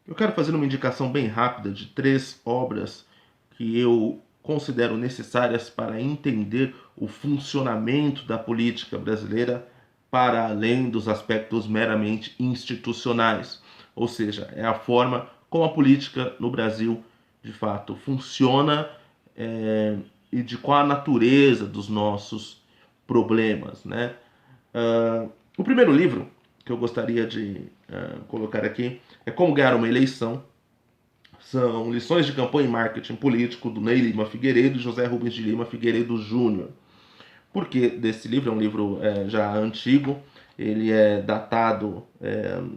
Eu quero fazer uma indicação bem rápida de 3 obras que eu considero necessárias para entender o funcionamento da política brasileira para além dos aspectos meramente institucionais. Ou seja, é a forma como a política no Brasil de fato funciona e de qual a natureza dos nossos problemas, né? O primeiro livro que eu gostaria de colocar aqui é Como Ganhar uma Eleição. São lições de campanha e marketing político do Ney Lima Figueiredo e José Rubens de Lima Figueiredo Júnior. Por que desse livro? É um livro já antigo, ele é datado,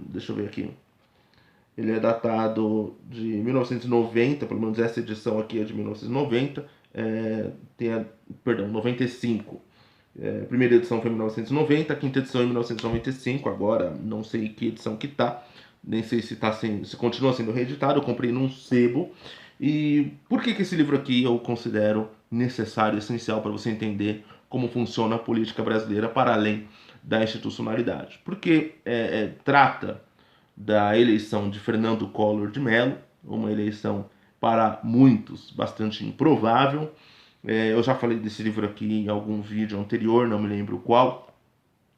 deixa eu ver aqui, ele é datado de 1990, pelo menos essa edição aqui é de 1990, perdão, 95. A primeira edição foi em 1990, a quinta edição em 1995, agora não sei que edição que tá, nem sei se se continua sendo reeditado, eu comprei num sebo. E por que esse livro aqui eu considero necessário, essencial para você entender como funciona a política brasileira para além da institucionalidade? Porque trata da eleição de Fernando Collor de Mello, uma eleição para muitos bastante improvável. Eu já falei desse livro aqui em algum vídeo anterior, não me lembro qual,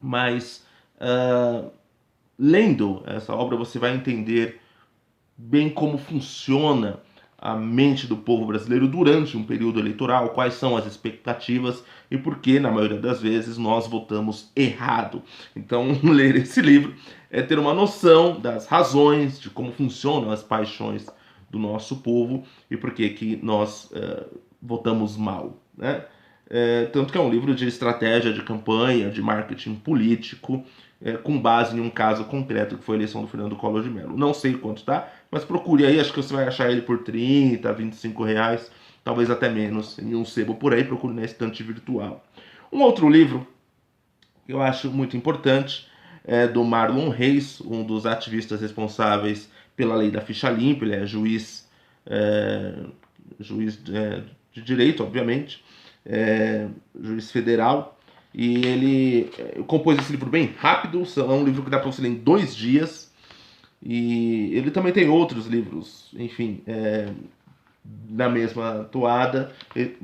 mas lendo essa obra você vai entender bem como funciona a mente do povo brasileiro durante um período eleitoral, quais são as expectativas e por que, na maioria das vezes, nós votamos errado. Então, ler esse livro é ter uma noção das razões, de como funcionam as paixões do nosso povo e por que nós votamos mal, né? Tanto que é um livro de estratégia de campanha, de marketing político, com base em um caso concreto que foi a eleição do Fernando Collor de Mello. Não sei quanto tá, mas procure aí, acho que você vai achar ele por 30, 25 reais, talvez até menos, em um sebo por aí, procure na estante virtual. Um outro livro que eu acho muito importante é do Marlon Reis, um dos ativistas responsáveis pela lei da ficha limpa, ele é juiz de direito, obviamente, juiz federal, e ele compôs esse livro bem rápido, é um livro que dá para você ler em 2 dias, e ele também tem outros livros, enfim, na mesma toada.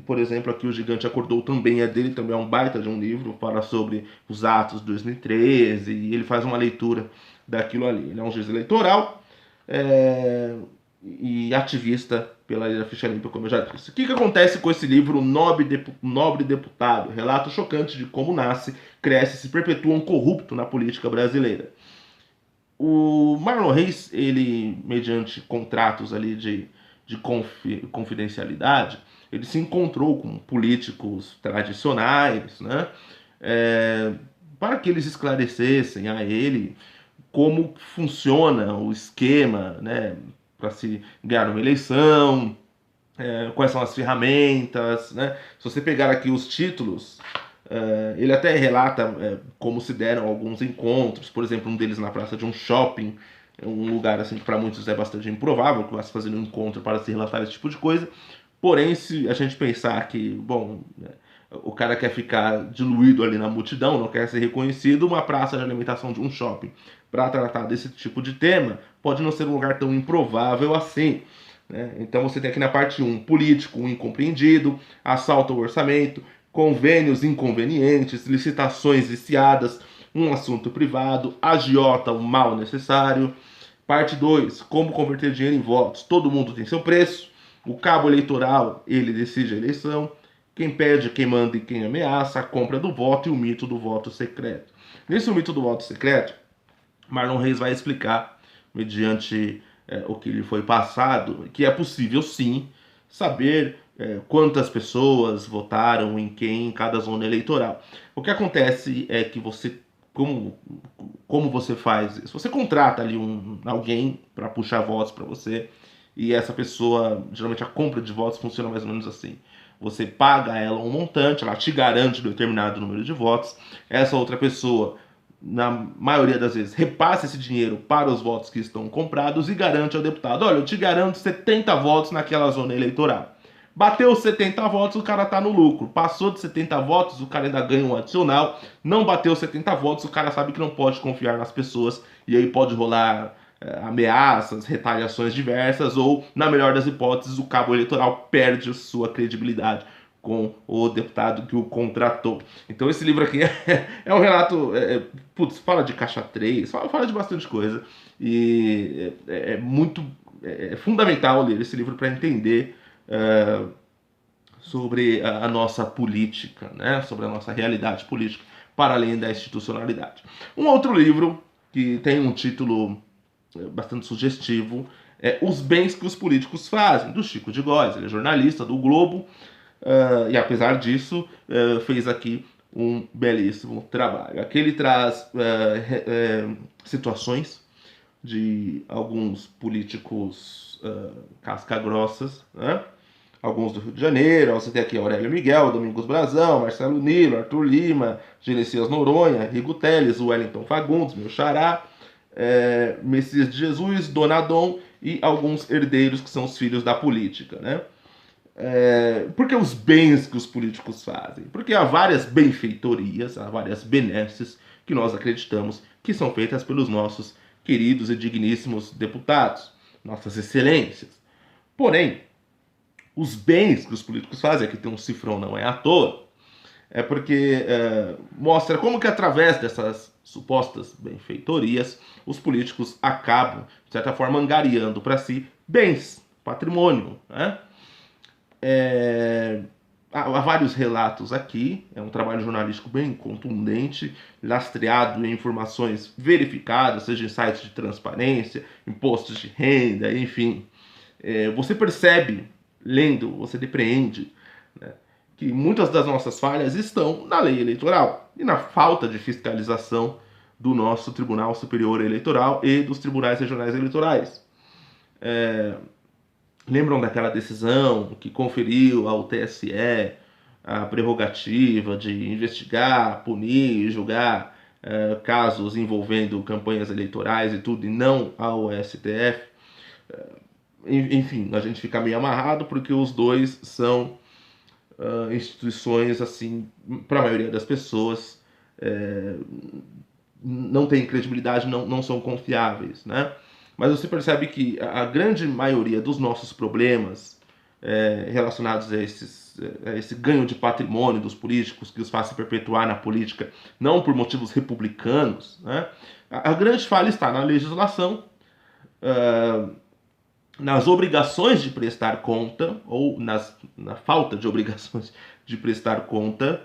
Por exemplo, aqui O Gigante Acordou também é dele, também é um baita de um livro, fala sobre os atos de 2013, e ele faz uma leitura daquilo ali. Ele é um juiz eleitoral, e ativista pela lei da ficha limpa, como eu já disse. O que acontece com esse livro, Nobre Deputado? Relato chocante de como nasce, cresce e se perpetua um corrupto na política brasileira. O Marlon Reis, ele, mediante contratos ali de confidencialidade, ele se encontrou com políticos tradicionais, né? Para que eles esclarecessem a ele como funciona o esquema, né, para se ganhar uma eleição, quais são as ferramentas, né? Se você pegar aqui os títulos, ele até relata como se deram alguns encontros, por exemplo, um deles na praça de um shopping, um lugar assim que para muitos é bastante improvável que vá se fazer um encontro para se relatar esse tipo de coisa. Porém, se a gente pensar que, bom, o cara quer ficar diluído ali na multidão, não quer ser reconhecido, uma praça de alimentação de um shopping para tratar desse tipo de tema pode não ser um lugar tão improvável assim, né? Então você tem aqui na parte 1, político, um incompreendido, assalto ao orçamento, convênios inconvenientes, licitações viciadas, um assunto privado, agiota, o mal necessário. Parte 2, como converter dinheiro em votos. Todo mundo tem seu preço. O cabo eleitoral, ele decide a eleição. Quem pede, quem manda e quem ameaça, a compra do voto e o mito do voto secreto. Nesse mito do voto secreto, Marlon Reis vai explicar, mediante o que lhe foi passado, que é possível sim saber quantas pessoas votaram em quem em cada zona eleitoral. O que acontece é que você, como você faz isso? Você contrata ali alguém para puxar votos para você, e essa pessoa, geralmente a compra de votos funciona mais ou menos assim. Você paga ela um montante, ela te garante um determinado número de votos, essa outra pessoa, na maioria das vezes, repassa esse dinheiro para os votos que estão comprados e garante ao deputado: olha, eu te garanto 70 votos naquela zona eleitoral. Bateu 70 votos, o cara tá no lucro. Passou de 70 votos, o cara ainda ganha um adicional. Não bateu 70 votos, o cara sabe que não pode confiar nas pessoas. E aí pode rolar ameaças, retaliações diversas, ou, na melhor das hipóteses, o cabo eleitoral perde sua credibilidade com o deputado que o contratou. Então esse livro aqui é um relato, putz, fala de caixa 3, fala de bastante coisa, e é fundamental ler esse livro para entender sobre a nossa política, né? Sobre a nossa realidade política, para além da institucionalidade. Um outro livro que tem um título bastante sugestivo é Os Bens que os Políticos Fazem, do Chico de Góes. Ele é jornalista do Globo e, apesar disso, fez aqui um belíssimo trabalho. Aqui ele traz situações de alguns políticos casca-grossas, né? Alguns do Rio de Janeiro, você tem aqui Aurélio Miguel, Domingos Brazão, Marcelo Nilo, Arthur Lima, Genesias Noronha, Rigo Teles, Wellington Fagundes, meu xará, Messias de Jesus, Donadon e alguns herdeiros que são os filhos da política, né? Por que os bens que os políticos fazem? Porque há várias benfeitorias, há várias benesses que nós acreditamos que são feitas pelos nossos queridos e digníssimos deputados, nossas excelências. Porém, os bens que os políticos fazem, aqui tem um cifrão, não é à toa, é porque mostra como que através dessas supostas benfeitorias, os políticos acabam, de certa forma, angariando para si bens, patrimônio, né? Há vários relatos aqui, é um trabalho jornalístico bem contundente, lastreado em informações verificadas, seja em sites de transparência, impostos de renda, enfim. Você percebe, lendo, você depreende, né, que muitas das nossas falhas estão na lei eleitoral e na falta de fiscalização do nosso Tribunal Superior Eleitoral e dos tribunais regionais eleitorais. Lembram daquela decisão que conferiu ao TSE a prerrogativa de investigar, punir e julgar casos envolvendo campanhas eleitorais e tudo, e não ao STF? Enfim, a gente fica meio amarrado porque os dois são instituições, assim, para a maioria das pessoas, não têm credibilidade, não são confiáveis, né? Mas você percebe que a grande maioria dos nossos problemas relacionados a esse ganho de patrimônio dos políticos, que os faz se perpetuar na política, não por motivos republicanos, né? A grande falha está na legislação, nas obrigações de prestar conta, ou na falta de obrigações de prestar conta,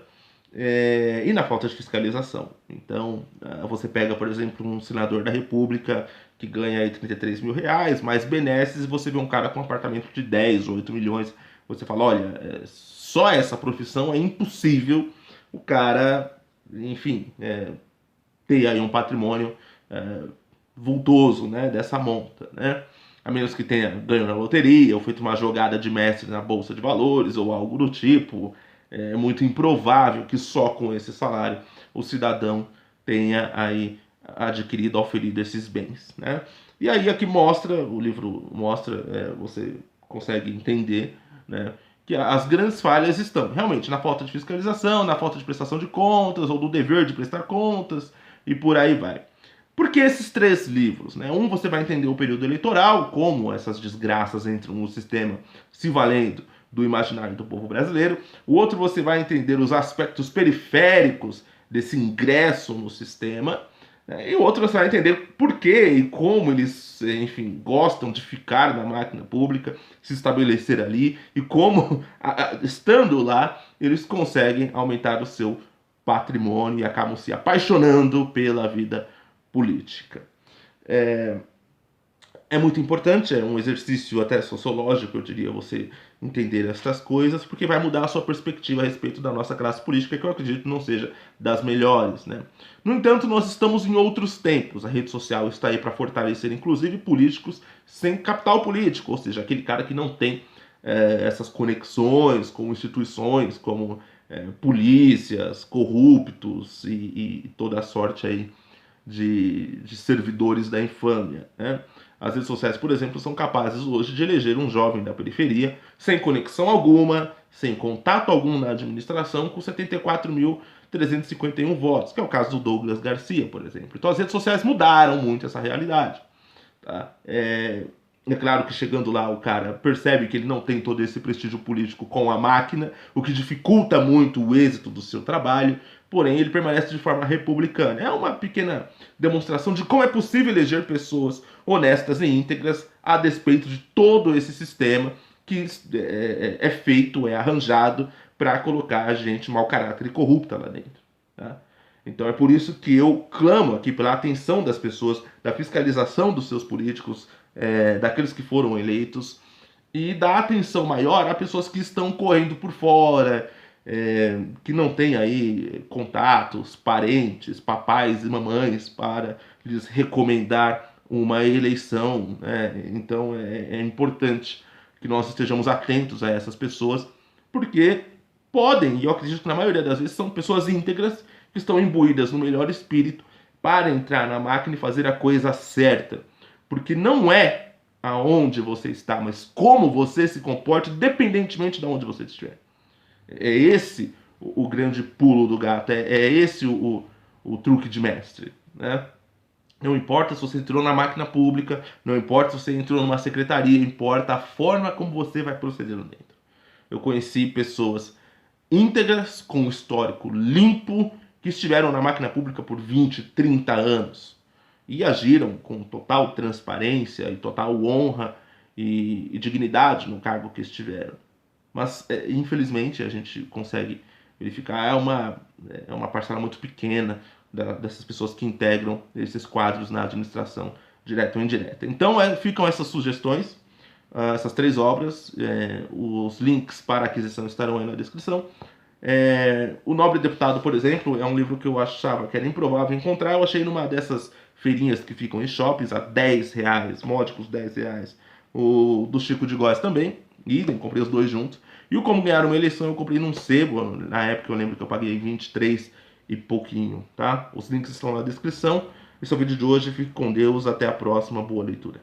e na falta de fiscalização. Então, você pega, por exemplo, um senador da República que ganha aí 33 mil reais, mais benesses, e você vê um cara com um apartamento de 10 ou 8 milhões, você fala, olha, só essa profissão é impossível o cara, enfim, ter aí um patrimônio vultoso, né, dessa monta, né? A menos que tenha ganho na loteria, ou feito uma jogada de mestre na bolsa de valores, ou algo do tipo. É muito improvável que só com esse salário o cidadão tenha aí adquirido, auferido esses bens, né? E aí aqui mostra, o livro mostra, você consegue entender, né, que as grandes falhas estão realmente na falta de fiscalização, na falta de prestação de contas, ou do dever de prestar contas, e por aí vai. Por que esses três livros? Né? Um, você vai entender o período eleitoral, como essas desgraças entram no sistema, se valendo do imaginário do povo brasileiro. O outro, você vai entender os aspectos periféricos desse ingresso no sistema. Né? E o outro, você vai entender por que e como eles, enfim, gostam de ficar na máquina pública, se estabelecer ali, e como, estando lá, eles conseguem aumentar o seu patrimônio e acabam se apaixonando pela vida política. É muito importante, é um exercício até sociológico, eu diria, você entender essas coisas, porque vai mudar a sua perspectiva a respeito da nossa classe política, que eu acredito não seja das melhores, né? No entanto, nós estamos em outros tempos. A rede social está aí para fortalecer, inclusive, políticos sem capital político, ou seja, aquele cara que não tem essas conexões com instituições como polícias, corruptos e toda a sorte aí de servidores da infâmia, né? As redes sociais, por exemplo, são capazes hoje de eleger um jovem da periferia, sem conexão alguma, sem contato algum na administração, com 74.351 votos, que é o caso do Douglas Garcia, por exemplo. Então as redes sociais mudaram muito essa realidade. Tá? É claro que chegando lá o cara percebe que ele não tem todo esse prestígio político com a máquina, o que dificulta muito o êxito do seu trabalho, porém ele permanece de forma republicana. É uma pequena demonstração de como é possível eleger pessoas honestas e íntegras a despeito de todo esse sistema que é feito, é arranjado para colocar gente mau caráter e corrupta lá dentro. Tá? Então é por isso que eu clamo aqui pela atenção das pessoas, da fiscalização dos seus políticos, daqueles que foram eleitos, e da atenção maior a pessoas que estão correndo por fora, que não têm aí contatos, parentes, papais e mamães para lhes recomendar uma eleição. Né? Então é importante que nós estejamos atentos a essas pessoas, porque podem, e eu acredito que na maioria das vezes são pessoas íntegras que estão imbuídas no melhor espírito para entrar na máquina e fazer a coisa certa. Porque não é aonde você está, mas como você se comporta, independentemente de onde você estiver. É esse o grande pulo do gato, é esse o truque de mestre. Né? Não importa se você entrou na máquina pública, não importa se você entrou numa secretaria, importa a forma como você vai proceder lá dentro. Eu conheci pessoas íntegras, com um histórico limpo, que estiveram na máquina pública por 20, 30 anos e agiram com total transparência e total honra e dignidade no cargo que estiveram. Mas, infelizmente, a gente consegue verificar, é uma parcela muito pequena dessas pessoas que integram esses quadros na administração, direta ou indireta. Então, ficam essas sugestões, essas 3 obras, os links para aquisição estarão aí na descrição. O Nobre Deputado, por exemplo, é um livro que eu achava que era improvável encontrar. Eu achei numa dessas feirinhas que ficam em shoppings a R$10, módicos R$10. O do Chico de Góes também, idem, comprei os 2 juntos. E o Como Ganhar uma Eleição eu comprei num sebo, na época eu lembro que eu paguei 23 e pouquinho, tá? Os links estão na descrição. Esse é o vídeo de hoje, fique com Deus, até a próxima, boa leitura.